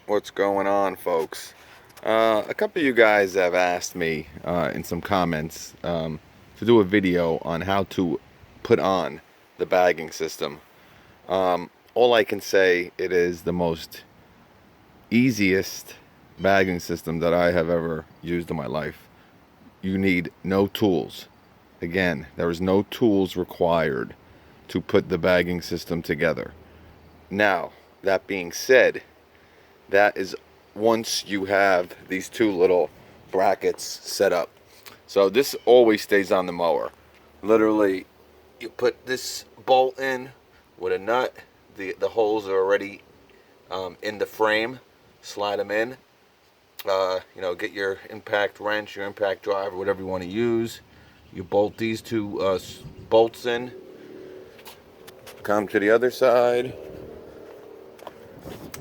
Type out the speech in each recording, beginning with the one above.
What's going on, folks? A couple of you guys have asked me in some comments to do a video on how to put on the bagging system. All I can say, it is the most easiest bagging system that I have ever used in my life. You need no tools. Again, there is no tools required to put the bagging system together. Now, that being said, that is once you have these two little brackets set up. So this always stays on the mower. Literally, you put this bolt in with a nut. The holes are already in the frame. Slide them in. Get your impact wrench, your impact driver, whatever you want to use. You bolt these two bolts in. Come to the other side.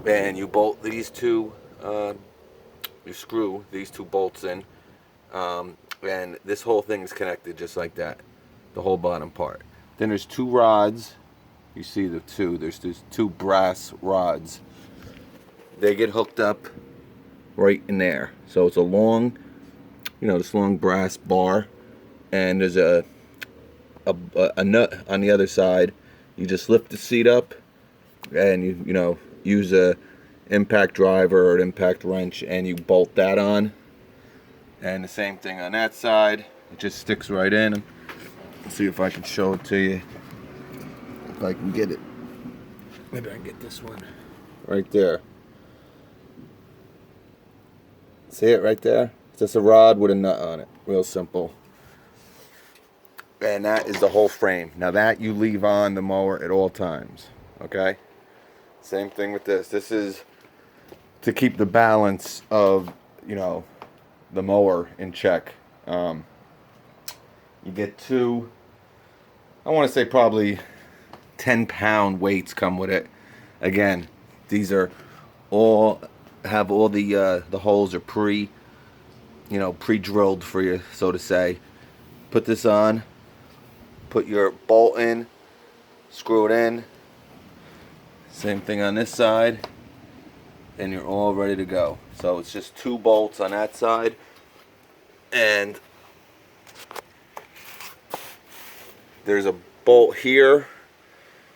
And you bolt these two, you screw these two bolts in, and this whole thing is connected just like that, the whole bottom part. Then there's two rods. You see there's these two brass rods. They get hooked up right in there. So it's a long, this long brass bar, and there's a nut on the other side. You just lift the seat up, and you use a impact driver or an impact wrench, and you bolt that on. And the same thing on that side. It just sticks right in. Let's see if I can show it to you. If I can get it. Maybe I can get this one. Right there. See it right there? It's just a rod with a nut on it. Real simple. And that is the whole frame. Now that you leave on the mower at all times. Okay? Same thing with this. This is to keep the balance of, the mower in check. You get two, I want to say probably 10-pound weights come with it. Again, these are all the holes are pre-drilled for you, so to say. Put this on, put your bolt in, screw it in. Same thing on this side, and you're all ready to go. So it's just two bolts on that side, and there's a bolt here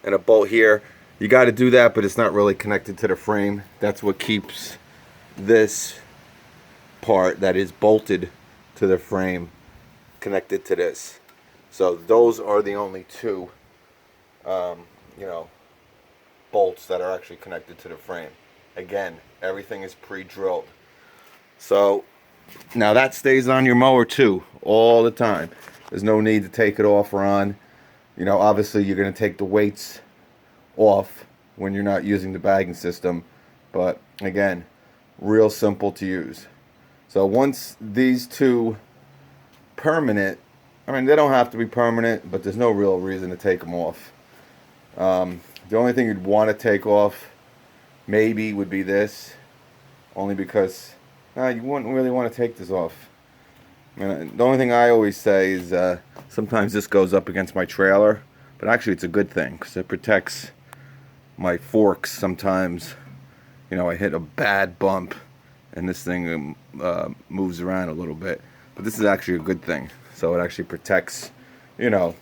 and a bolt here. You got to do that, but it's not really connected to the frame. That's what keeps this part that is bolted to the frame connected to this. So those are the only two bolts that are actually connected to the frame. Again, everything is pre-drilled. So now that stays on your mower too, all the time. There's no need to take it off or on. Obviously you're going to take the weights off when you're not using the bagging system, but again, real simple to use. So once these two permanent, they don't have to be permanent, but there's no real reason to take them off. The only thing you'd want to take off maybe would be this, only because you wouldn't really want to take this off. The only thing I always say is sometimes this goes up against my trailer, but actually it's a good thing because it protects my forks. Sometimes I hit a bad bump and this thing moves around a little bit, but this is actually a good thing. So it actually protects your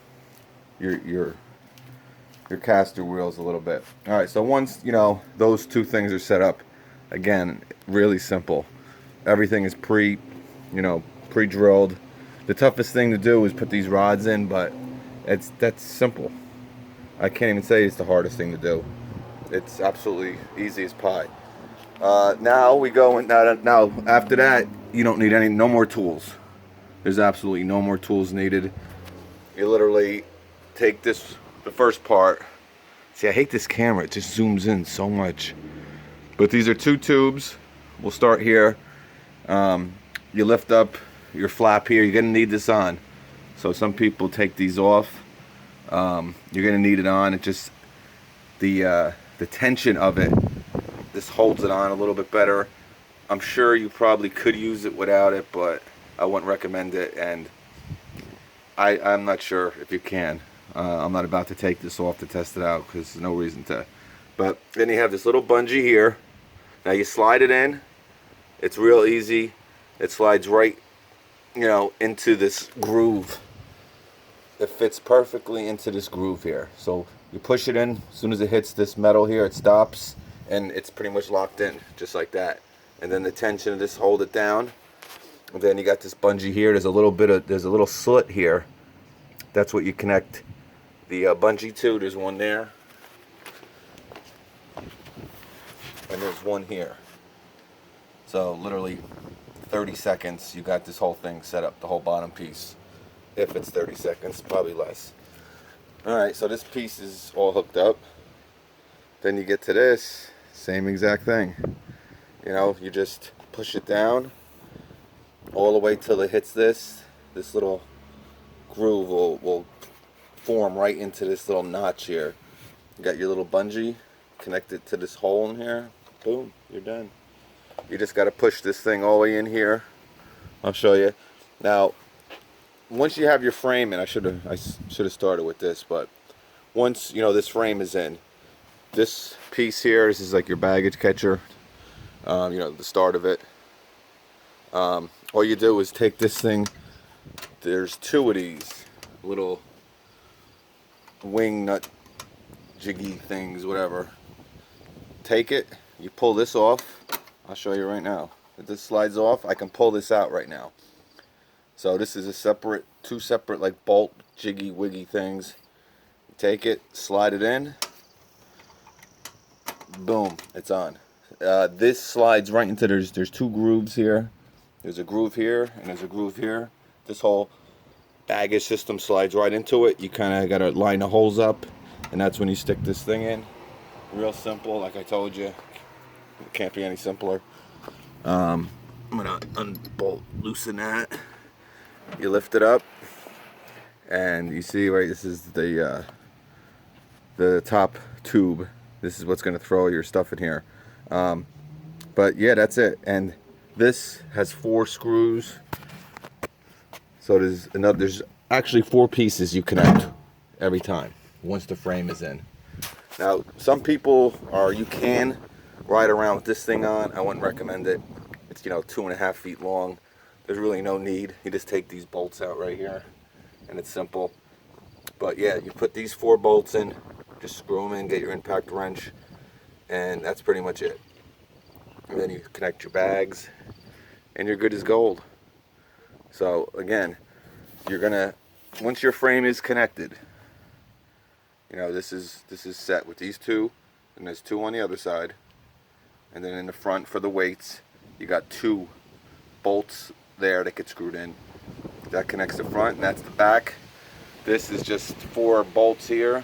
caster wheels a little bit. Alright, so once those two things are set up, again, really simple. Everything is pre-drilled. The toughest thing to do is put these rods in, but that's simple. I can't even say it's the hardest thing to do. It's absolutely easy as pie. Now we go in. Now after that, you don't need no more tools. There's absolutely no more tools needed. You literally take the first part. See, I hate this camera. It just zooms in so much. But these are two tubes. We'll start here. You lift up your flap here. You're going to need this on. So some people take these off. You're going to need it on. It just, the tension of it, this holds it on a little bit better. I'm sure you probably could use it without it, but I wouldn't recommend it. And I'm not sure if you can. I'm not about to take this off to test it out because there's no reason to. But then you have this little bungee here. Now you slide it in. It's real easy. It slides right, into this groove. It fits perfectly into this groove here. So you push it in. As soon as it hits this metal here, it stops, and it's pretty much locked in, just like that. And then the tension of this hold it down. And then you got this bungee here. There's a little slit here. That's what you connect the bungee to. There's one there, and there's one here. So literally 30 seconds, you got this whole thing set up, the whole bottom piece. If it's 30 seconds, probably less. Alright, so this piece is all hooked up. Then you get to this, same exact thing. You just push it down all the way till it hits this. This little groove will form right into this little notch here. You got your little bungee, connect it to this hole in here. Boom, you're done. You just got to push this thing all the way in here. I'll show you. Now, once you have your frame in, I should have started with this, but once this frame is in, this piece here, this is like your baggage catcher. The start of it. All you do is take this thing. There's two of these little wing nut jiggy things, whatever. Take it. You pull this off. I'll show you right now. If this slides off, I can pull this out right now. So this is two separate like bolt jiggy wiggy things. Take it, slide it in. Boom, it's on. This slides right into, there's two grooves here. There's a groove here and there's a groove here. This whole baggage system slides right into it. You kind of got to line the holes up, and that's when you stick this thing in. Real simple, like I told you. It can't be any simpler. I'm gonna loosen that. You lift it up, and you see right. This is the top tube. This is what's gonna throw your stuff in here. But yeah, that's it. And this has 4 screws. So there's actually 4 pieces you connect every time once the frame is in. Now, some people you can ride around with this thing on. I wouldn't recommend it. It's 2.5 feet long. There's really no need. You just take these bolts out right here, and it's simple. But yeah, you put these 4 bolts in, just screw them in, get your impact wrench, and that's pretty much it. And then you connect your bags, and you're good as gold. So again, once your frame is connected, this is set with these 2, and there's 2 on the other side, and then in the front for the weights, you got 2 bolts there that get screwed in. That connects the front, and that's the back. This is just 4 bolts here.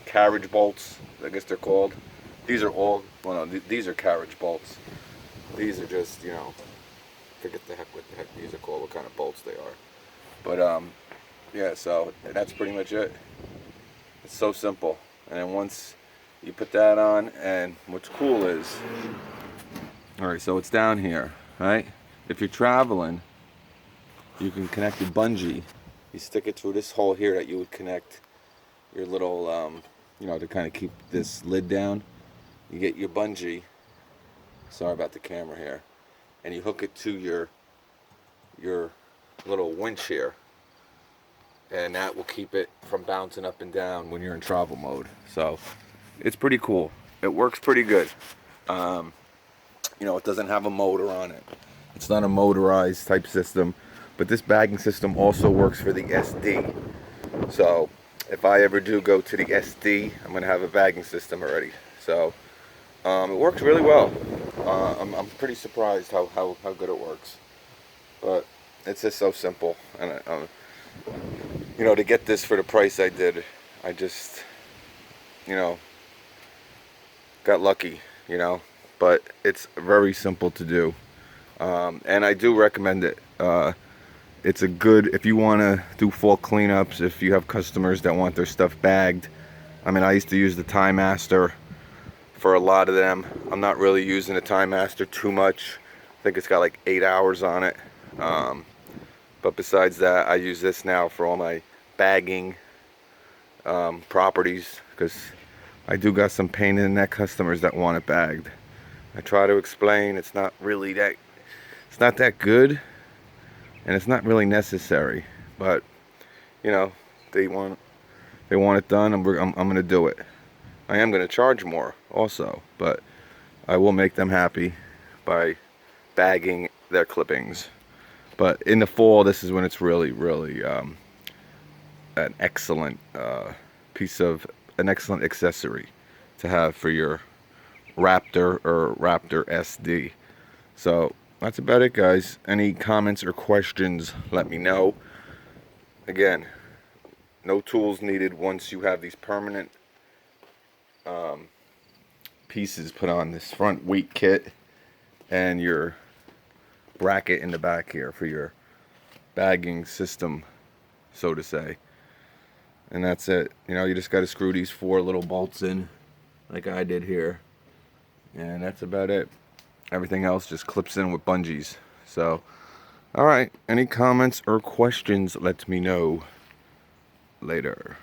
Carriage bolts, I guess they're called. These are all, well, no, these are carriage bolts. These are just, forget what the heck these are called, what kind of bolts they are. But yeah, so that's pretty much it. It's so simple. And then once you put that on, and what's cool is, alright, so it's down here, right? If you're traveling, you can connect your bungee. You stick it through this hole here that you would connect your little, to kind of keep this lid down. You get your bungee, sorry about the camera here, and you hook it to your little winch here, and that will keep it from bouncing up and down when you're in travel mode. So it's pretty cool. It works pretty good. It doesn't have a motor on it. It's not a motorized type system, but this bagging system also works for the SD. So if I ever do go to the SD, I'm going to have a bagging system already. So it works really well. I'm pretty surprised how good it works. But it's just so simple. And to get this for the price I did, I just, got lucky, But it's very simple to do. And I do recommend it. It's a good, if you want to do fall cleanups, if you have customers that want their stuff bagged. I used to use the Time Master for a lot of them. I'm not really using the Time Master too much. I think it's got like 8 hours on it. But besides that, I use this now for all my bagging properties, because I do got some pain in the neck customers that want it bagged. I try to explain it's not really that, it's not that good, and it's not really necessary, but you know, they want it done, and I'm gonna do it. I am gonna charge more also, but I will make them happy by bagging their clippings. But in the fall, this is when it's really an excellent an excellent accessory to have for your Raptor or Raptor SD. So that's about it, guys. Any comments or questions, let me know. Again, no tools needed once you have these permanent pieces put on this front weight kit and your bracket in the back here for your bagging system, so to say. And that's it. You know, you just got to screw these 4 little bolts in like I did here, and that's about it. Everything else just clips in with bungees. So alright, any comments or questions, let me know later.